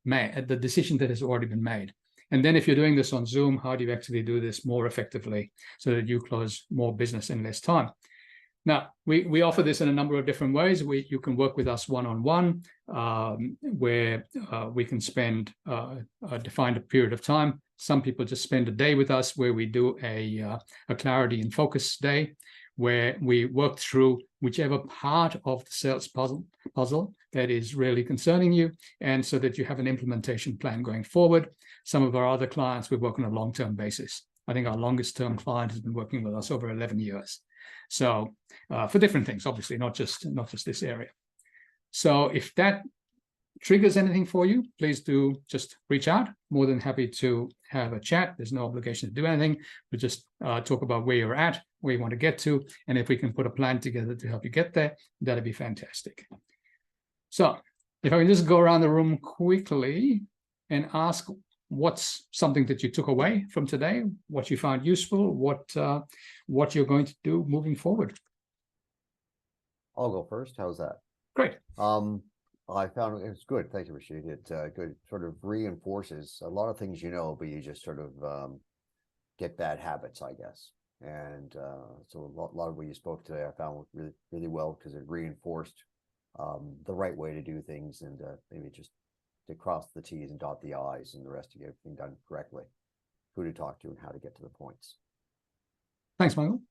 made, the decision that has already been made? And then if you're doing this on Zoom, how do you actually do this more effectively so that you close more business in less time? Now, we offer this in a number of different ways. You can work with us one-on-one, where we can spend a defined period of time. Some people just spend a day with us, where we do a clarity and focus day, where we work through whichever part of the sales puzzle that is really concerning you, and so that you have an implementation plan going forward. Some of our other clients, we work on a long-term basis. I think our longest-term client has been working with us over 11 years. So for different things, obviously, not just this area. So if that triggers anything for you, please do just reach out. More than happy to have a chat. There's no obligation to do anything. We just talk about where you're at, where you want to get to, and if we can put a plan together to help you get there, that'd be fantastic. So if I can just go around the room quickly and ask what's something that you took away from today, what you found useful, what you're going to do moving forward. I'll go first. How's that? Great. I found it was good. Thank you, Rashid. It good sort of reinforces a lot of things you know, but you just sort of get bad habits, I guess. And so a lot of what you spoke today, I found really, really well, because it reinforced the right way to do things, and maybe just to cross the T's and dot the I's, and the rest to get everything done correctly. Who to talk to and how to get to the points. Thanks, Michael.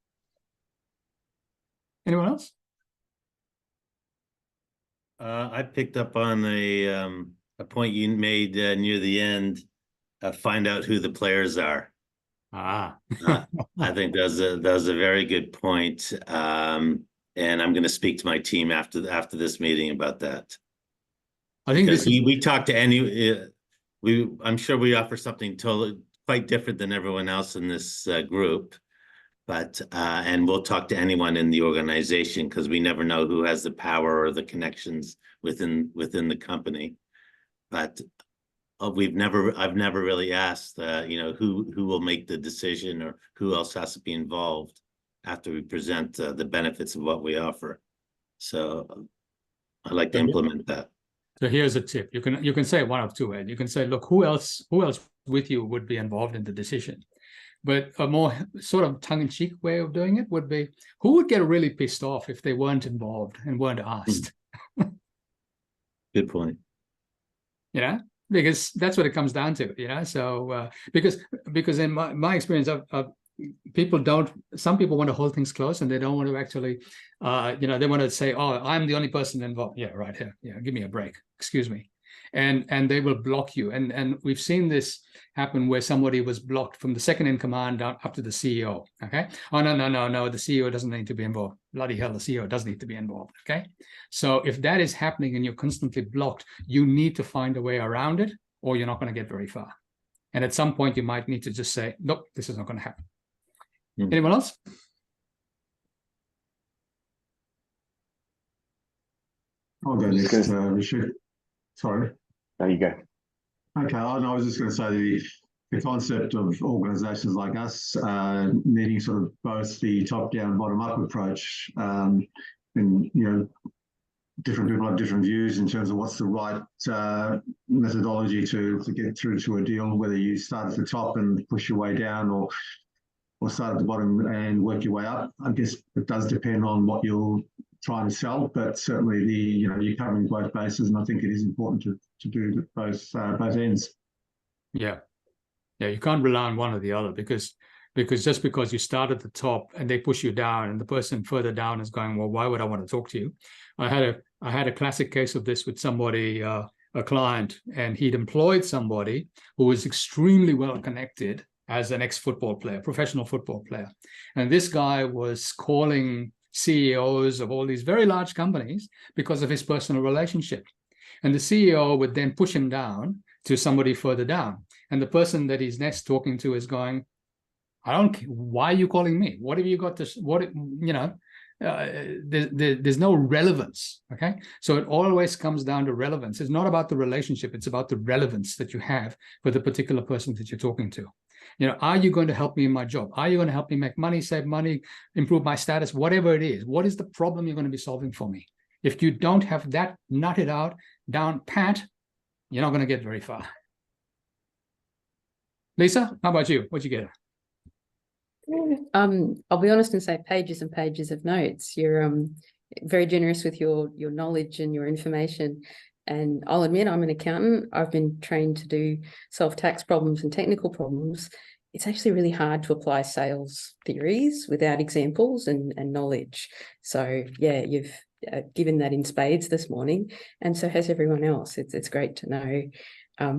Anyone else? I picked up on a point you made near the end. Find out who the players are. Ah, I think that was a very good point. And I'm going to speak to my team after this meeting about that. I think because this is we talk to I'm sure we offer something totally quite different than everyone else in this group, but and we'll talk to anyone in the organization because we never know who has the power or the connections within the company. But I've never really asked who will make the decision or who else has to be involved after we present the benefits of what we offer. So I like to implement that. So here's a tip. You can say one of two, Ed. You can say, look, who else with you would be involved in the decision? But a more sort of tongue-in-cheek way of doing it would be, who would get really pissed off if they weren't involved and weren't asked? Good point. Because that's what it comes down to, so because in my experience some people want to hold things close and they don't want to actually they want to say, oh, I'm the only person involved. Yeah, right here. Yeah, give me a break. Excuse me. And they will block you. And we've seen this happen where somebody was blocked from the second in command down up to the CEO. Okay. Oh, no. The CEO doesn't need to be involved. Bloody hell, the CEO does need to be involved. Okay. So if that is happening and you're constantly blocked, you need to find a way around it, or you're not going to get very far. And at some point you might need to just say, nope, this is not going to happen. Anyone else? I'll go next, Richard. Sorry. There you go. Okay, I was just going to say the concept of organisations like us needing sort of both the top-down, bottom-up approach, and different people have different views in terms of what's the right methodology to get through to a deal, whether you start at the top and push your way down, or start at the bottom and work your way up. I guess it does depend on what you're trying to sell, but certainly you're covering both bases, and I think it is important to do both ends. Yeah, you can't rely on one or the other, because just because you start at the top and they push you down, and the person further down is going, well, why would I want to talk to you? I had a classic case of this with somebody, a client, and he'd employed somebody who was extremely well connected as an ex-football player, professional football player. And this guy was calling CEOs of all these very large companies because of his personal relationship. And the CEO would then push him down to somebody further down. And the person that he's next talking to is going, I don't care. Why are you calling me? What have you got to, there's no relevance. Okay. So it always comes down to relevance. It's not about the relationship. It's about the relevance that you have for the particular person that you're talking to. Are you going to help me in my job? Are you going to help me make money, save money, improve my status, whatever it is? What is the problem you're going to be solving for me? If you don't have that nutted out, down pat, you're not going to get very far. Lisa, how about you? What'd you get? I'll be honest and say pages and pages of notes. You're very generous with your knowledge and your information. And I'll admit, I'm an accountant. I've been trained to do solve tax problems and technical problems. It's actually really hard to apply sales theories without examples and knowledge. So yeah, you've given that in spades this morning, and so has everyone else. It's great to know.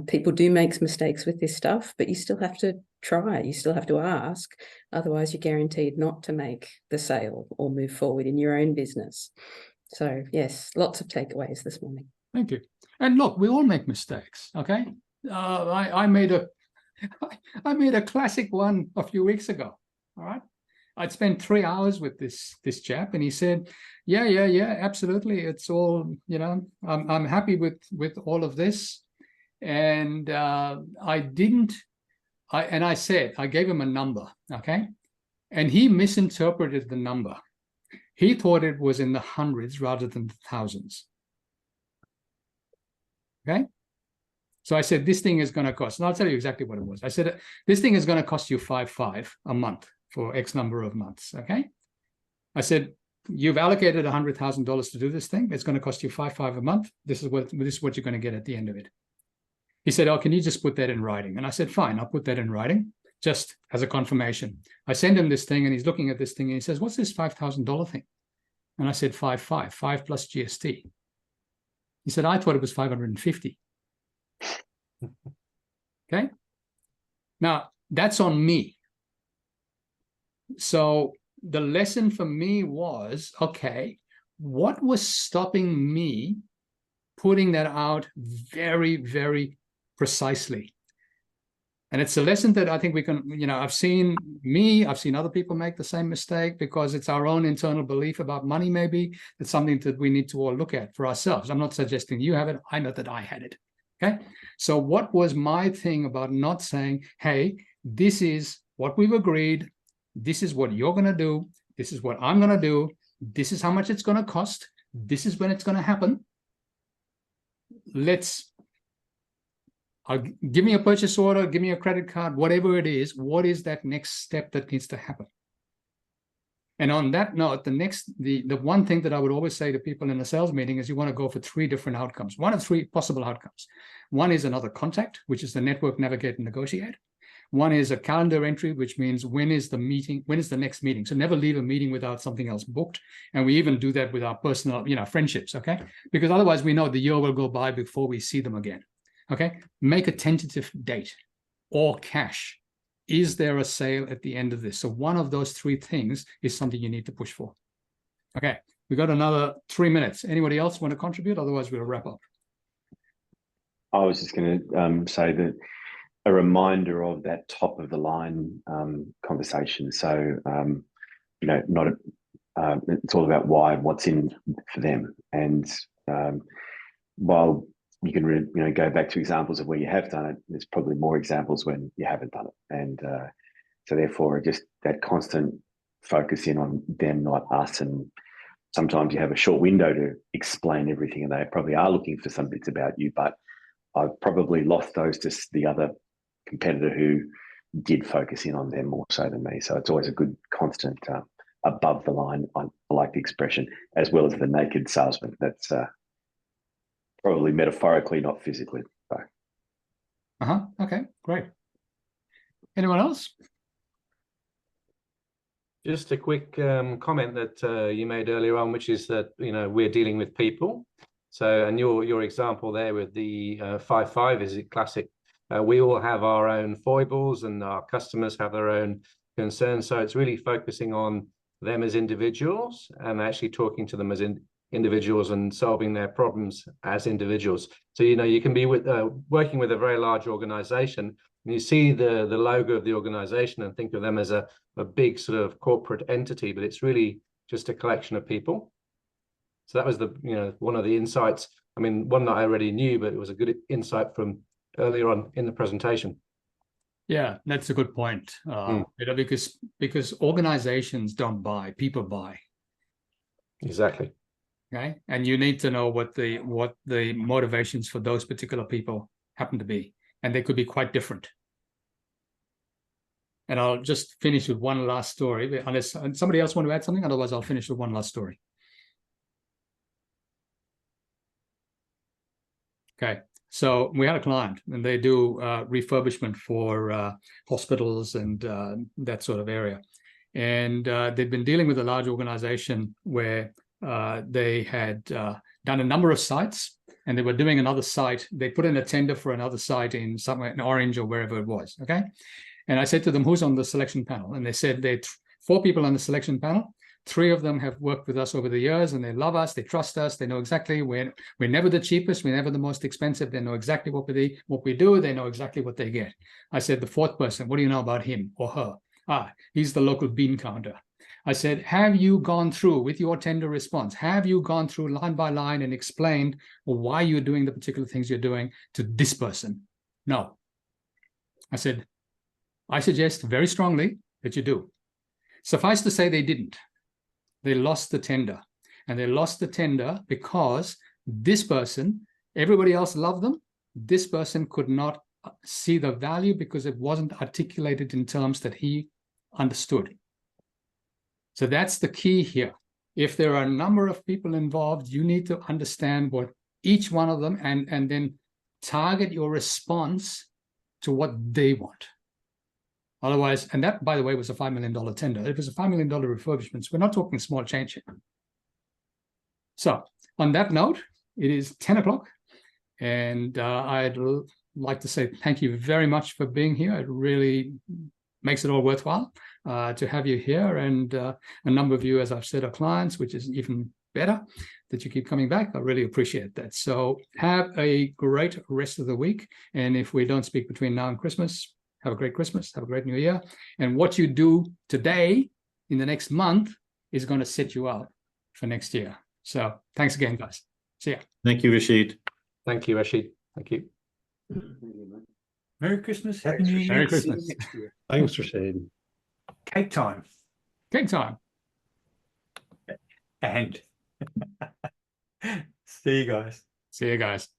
People do make mistakes with this stuff, but you still have to try. You still have to ask. Otherwise, you're guaranteed not to make the sale or move forward in your own business. So yes, lots of takeaways this morning. Thank you. And look, we all make mistakes. Okay, I made a classic one a few weeks ago. All right, I'd spent 3 hours with this chap, and he said, "Yeah, absolutely. It's all I'm happy with all of this." And I gave him a number. Okay, and he misinterpreted the number. He thought it was in the hundreds rather than the thousands. Okay, so I said, this thing is going to cost, and I'll tell you exactly what it was. I said, this thing is going to cost you $5,500 a month for X number of months. Okay, I said, you've allocated $100,000 to do this thing. It's going to cost you $5,500 a month. This is what you're going to get at the end of it. He said, oh, can you just put that in writing? And I said, fine, I'll put that in writing just as a confirmation. I send him this thing and he's looking at this thing and he says, what's this $5,000 thing? And I said, 5 plus GST. He said, I thought it was 550. Okay. Now that's on me. So the lesson for me was, okay, what was stopping me putting that out very, very precisely? And it's a lesson that I think we can, I've seen other people make the same mistake because it's our own internal belief about money, maybe. It's something that we need to all look at for ourselves. I'm not suggesting you have it. I know that I had it. Okay. So what was my thing about not saying, hey, this is what we've agreed. This is what you're going to do. This is what I'm going to do. This is how much it's going to cost. This is when it's going to happen. Give me a purchase order, give me a credit card, whatever it is. What is that next step that needs to happen? And on that note, the one thing that I would always say to people in a sales meeting is you want to go for 3 different outcomes. One of 3 possible outcomes. One is another contact, which is the network, navigate, and negotiate. One is a calendar entry, which means when is the next meeting? So never leave a meeting without something else booked. And we even do that with our personal, friendships, okay? Because otherwise we know the year will go by before we see them again. Okay, make a tentative date or cash. Is there a sale at the end of this? So one of those 3 things is something you need to push for. Okay, we got another 3 minutes. Anybody else want to contribute? Otherwise, we'll wrap up. I was just going to say that a reminder of that top of the line conversation. So, it's all about why, what's in for them. And while you can go back to examples of where you have done it, there's probably more examples when you haven't done it. And so therefore just that constant focus in on them, not us. And sometimes you have a short window to explain everything and they probably are looking for some bits about you, but I've probably lost those to the other competitor who did focus in on them more so than me. So it's always a good constant above the line. I like the expression, as well as the naked salesman. That's probably metaphorically, not physically. So. Okay, great. Anyone else? Just a quick comment that you made earlier on, which is that we're dealing with people. So, and your example there with the 5-5 is a classic. We all have our own foibles, and our customers have their own concerns. So it's really focusing on them as individuals and actually talking to them as individuals and solving their problems as individuals. So you can be working with a very large organization, and you see the logo of the organization and think of them as a big sort of corporate entity, but it's really just a collection of people. So that was one of the insights. I mean, one that I already knew, but it was a good insight from earlier on in the presentation. Yeah, that's a good point. Because organizations don't buy, people buy. Exactly. Okay, and you need to know what the motivations for those particular people happen to be, and they could be quite different. And I'll just finish with one last story, unless somebody else want to add something. Otherwise, I'll finish with one last story. Okay, so we had a client, and they do refurbishment for hospitals and that sort of area, and they'd been dealing with a large organization where they had done a number of sites, and they were doing another site. They put in a tender for another site in somewhere in Orange or wherever it was. Okay, and I said to them, "Who's on the selection panel?" And they said there are 4 people on the selection panel. 3 of them have worked with us over the years, and they love us. They trust us. They know exactly we're never the cheapest. We're never the most expensive. They know exactly what we do. They know exactly what they get. I said, the 4th person, what do you know about him or her? He's the local bean counter. I said, have you gone through with your tender response? Have you gone through line by line and explained why you're doing the particular things you're doing to this person? No. I said, I suggest very strongly that you do. Suffice to say, they didn't. They lost the tender. And they lost the tender because this person, everybody else loved them. This person could not see the value because it wasn't articulated in terms that he understood. So that's the key here. if there are a number of people involved, you need to understand what each one of them and then target your response to what they want. Otherwise, and that, by the way, was a $5 million tender. It was a $5 million refurbishments. We're not talking small change here. So on that note, it is 10 o'clock, and I'd like to say thank you very much for being here. It really makes it all worthwhile to have you here, and a number of you, as I've said, are clients, which is even better that you keep coming back. I really appreciate that. So have a great rest of the week, and if we don't speak between now and Christmas, have a great Christmas, have a great New Year, and what you do today in the next month is going to set you up for next year. So thanks again, guys. See ya. Thank you, Rashid. Thank you, Rashid. Thank you. Merry Christmas, Happy New Year. Merry See you Christmas. next year. Thanks, Rashid. Cake time. Cake time. And see you guys. See you guys.